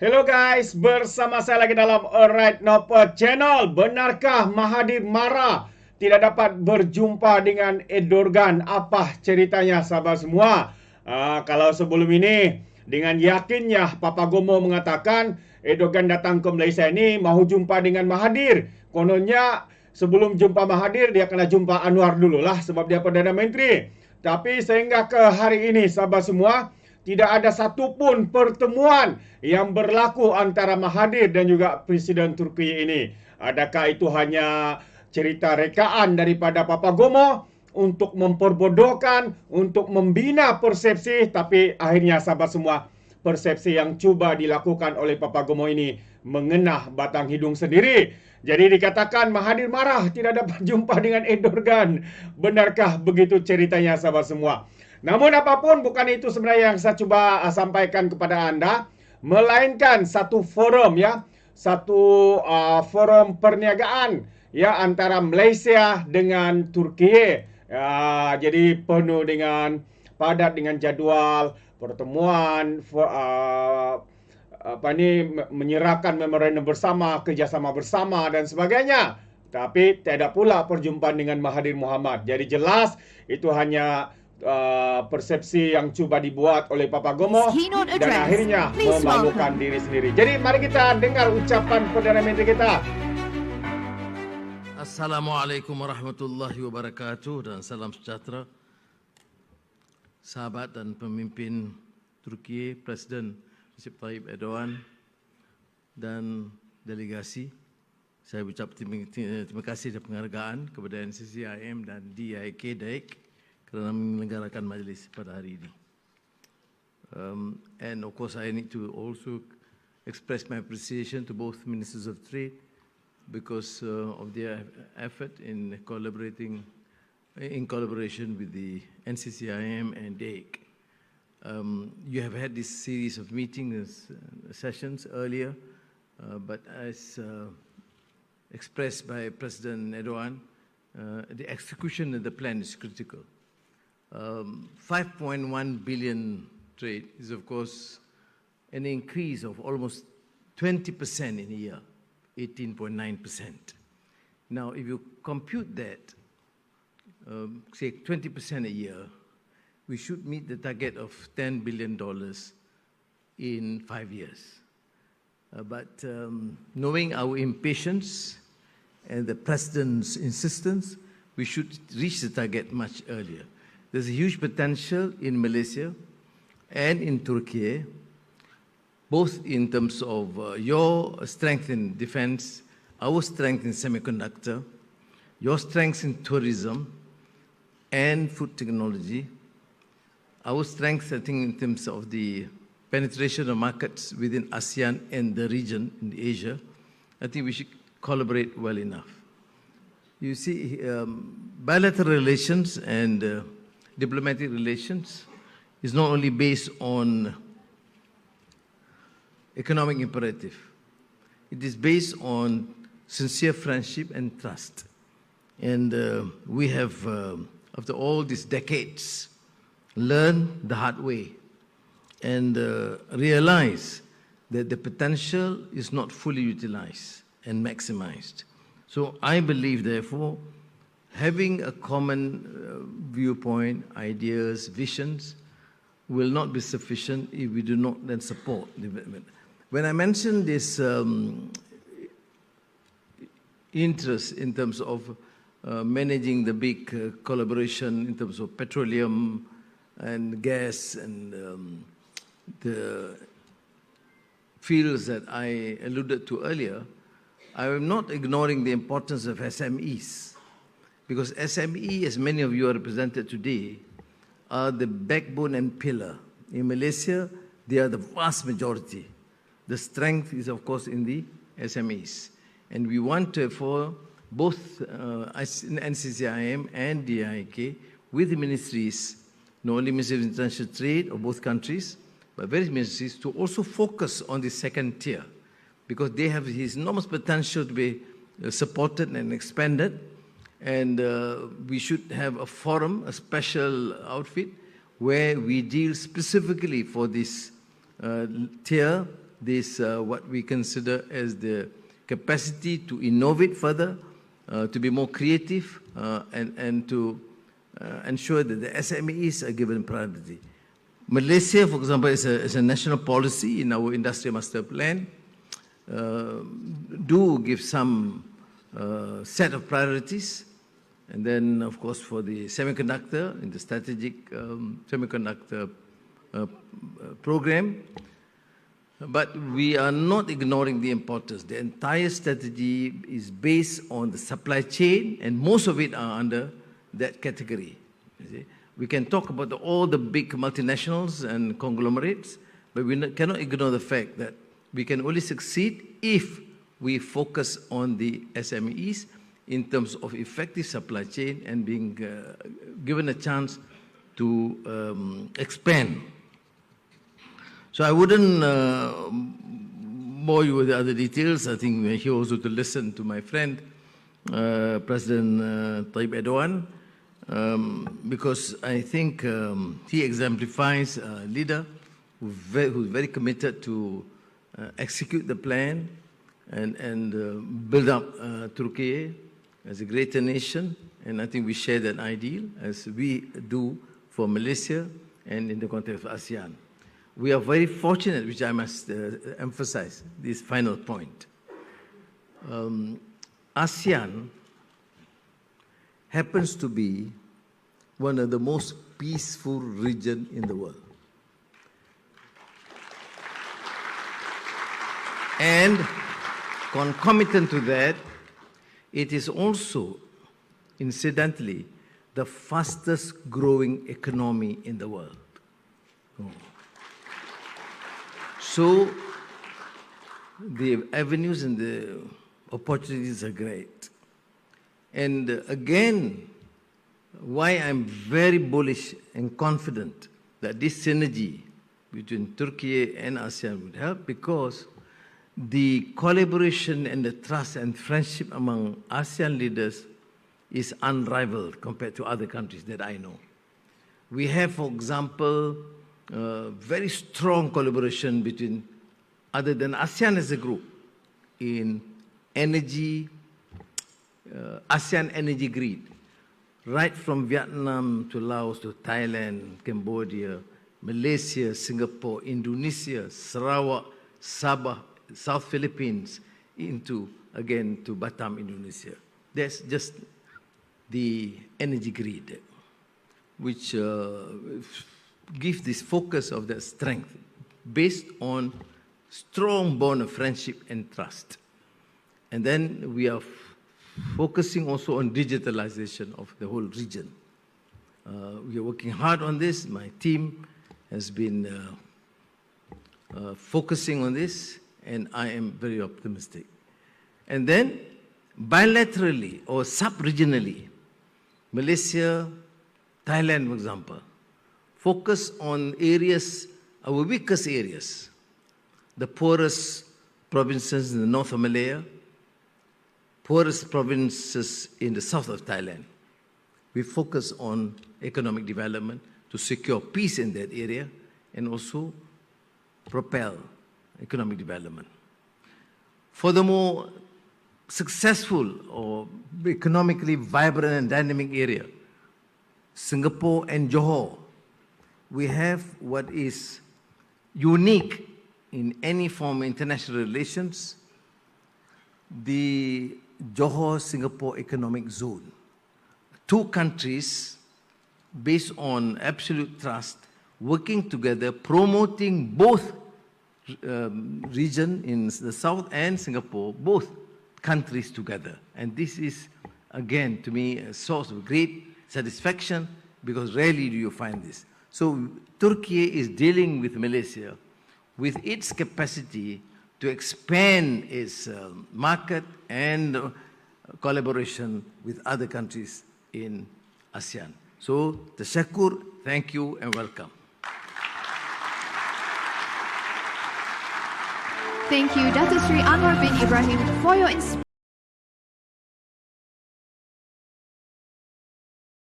Hello guys, bersama saya lagi dalam ORAITNOPO channel. Benarkah Mahathir marah tidak dapat berjumpa dengan Erdogan? Apa ceritanya sahabat semua? Kalau sebelum ini dengan yakinnya Papa Gomo mengatakan Erdogan datang ke Malaysia ini mahu jumpa dengan Mahathir. Kononnya sebelum jumpa Mahathir dia kena jumpa Anwar dululah sebab dia Perdana Menteri. Tapi sehingga ke hari ini sahabat semua, tidak ada satupun pertemuan yang berlaku antara Mahathir dan juga Presiden Turkiye ini. Adakah itu hanya cerita rekaan daripada Papa Gomo untuk memperbodohkan, untuk membina persepsi, tapi akhirnya sahabat semua, persepsi yang cuba dilakukan oleh Papa Gomo ini mengenah batang hidung sendiri. Jadi dikatakan Mahathir marah tidak dapat jumpa dengan Erdogan. Benarkah begitu ceritanya sahabat semua? Namun apapun, bukan itu sebenarnya yang saya cuba sampaikan kepada anda, melainkan satu forum ya, satu forum perniagaan ya antara Malaysia dengan Turkiye. Jadi penuh dengan padat dengan jadual pertemuan, menyerahkan memorandum bersama, kerjasama bersama dan sebagainya. Tapi tidak pula perjumpaan dengan Mahathir Mohamad. Jadi jelas itu hanya persepsi yang cuba dibuat oleh Papa Gomo dan akhirnya memalukan diri sendiri. Jadi mari kita dengar ucapan Perdana Menteri kita. Assalamualaikum warahmatullahi wabarakatuh dan salam sejahtera sahabat dan pemimpin Turkiye, Presiden Recep Tayyip Erdogan dan delegasi. Saya ucap terima kasih dan penghargaan kepada NCCIM dan DIK kerana menyelenggarakan majlis pada hari ini. And of course, I need to also express my appreciation to both Ministers of Trade because of their effort in collaboration with the NCCIM and DIK. You have had this series of meetings, sessions earlier, but as expressed by President Erdogan, the execution of the plan is critical. 5.1 billion trade is, of course, an increase of almost 20% in a year, 18.9%. Now, if you compute that, say 20% a year, we should meet the target of $10 billion in 5 years. But knowing our impatience and the President's insistence, we should reach the target much earlier. There's a huge potential in Malaysia and in Turkey, both in terms of your strength in defense, our strength in semiconductor, your strength in tourism and food technology, our strength, I think, in terms of the penetration of markets within ASEAN and the region in Asia. I think we should collaborate well enough. You see, bilateral relations and diplomatic relations is not only based on economic imperative. It is based on sincere friendship and trust. And we have, after all these decades, learned the hard way and realize that the potential is not fully utilized and maximized. So I believe, therefore, having a common viewpoint, ideas, visions will not be sufficient if we do not then support development. When I mentioned this interest in terms of managing the big collaboration in terms of petroleum and gas and the fields that I alluded to earlier, I am not ignoring the importance of SMEs. Because SME, as many of you are represented today, are the backbone and pillar. In Malaysia, they are the vast majority. The strength is, of course, in the SMEs. And we want, therefore, both NCCIM and DIK, with the ministries, not only Ministry of International Trade of both countries, but various ministries, to also focus on the second tier, because they have this enormous potential to be supported and expanded. And we should have a forum, a special outfit, where we deal specifically for this tier this, what we consider as the capacity to innovate further, to be more creative, and to ensure that the SMEs are given priority. Malaysia, for example, is a national policy in our industrial master plan, do give some set of priorities. And then, of course, for the semiconductor, in the strategic semiconductor program. But we are not ignoring the importance. The entire strategy is based on the supply chain, and most of it are under that category. You see? We can talk about all the big multinationals and conglomerates, but we cannot ignore the fact that we can only succeed if we focus on the SMEs in terms of effective supply chain and being given a chance to expand. So I wouldn't bore you with the other details. I think we're here also to listen to my friend, President Tayyip Erdogan, because I think he exemplifies a leader who's very committed to execute the plan and build up Turkiye as a greater nation. And I think we share that ideal, as we do for Malaysia and in the context of ASEAN. We are very fortunate, which I must emphasize, this final point. ASEAN happens to be one of the most peaceful regions in the world. And concomitant to that, it is also, incidentally, the fastest growing economy in the world. So the avenues and the opportunities are great. And again, why I'm very bullish and confident that this synergy between Turkey and ASEAN would help, because the collaboration and the trust and friendship among ASEAN leaders is unrivaled compared to other countries that I know. We have, for example, very strong collaboration between, other than ASEAN as a group, in energy, ASEAN energy grid, right from Vietnam to Laos to Thailand, Cambodia, Malaysia, Singapore, Indonesia, Sarawak, Sabah, South Philippines, into, again, to Batam, Indonesia. That's just the energy grid, which gives this focus of that strength based on strong bond of friendship and trust. And then we are focusing also on digitalization of the whole region. We are working hard on this. My team has been focusing on this, and I am very optimistic. And then bilaterally or sub-regionally, Malaysia, Thailand, for example, focus on areas, our weakest areas, the poorest provinces in the north of Malaya, poorest provinces in the south of Thailand. We focus on economic development to secure peace in that area and also propel economic development. For the more successful or economically vibrant and dynamic area, Singapore and Johor, we have what is unique in any form of international relations, the Johor-Singapore Economic Zone. Two countries based on absolute trust, working together, promoting both region in the south and Singapore, both countries together. And this is, again, to me, a source of great satisfaction, because rarely do you find this. So Turkey is dealing with Malaysia with its capacity to expand its market and collaboration with other countries in ASEAN. So, tashakur, thank you and welcome. Thank you, Dr. Sri Anwar bin Ibrahim, for your inspiration.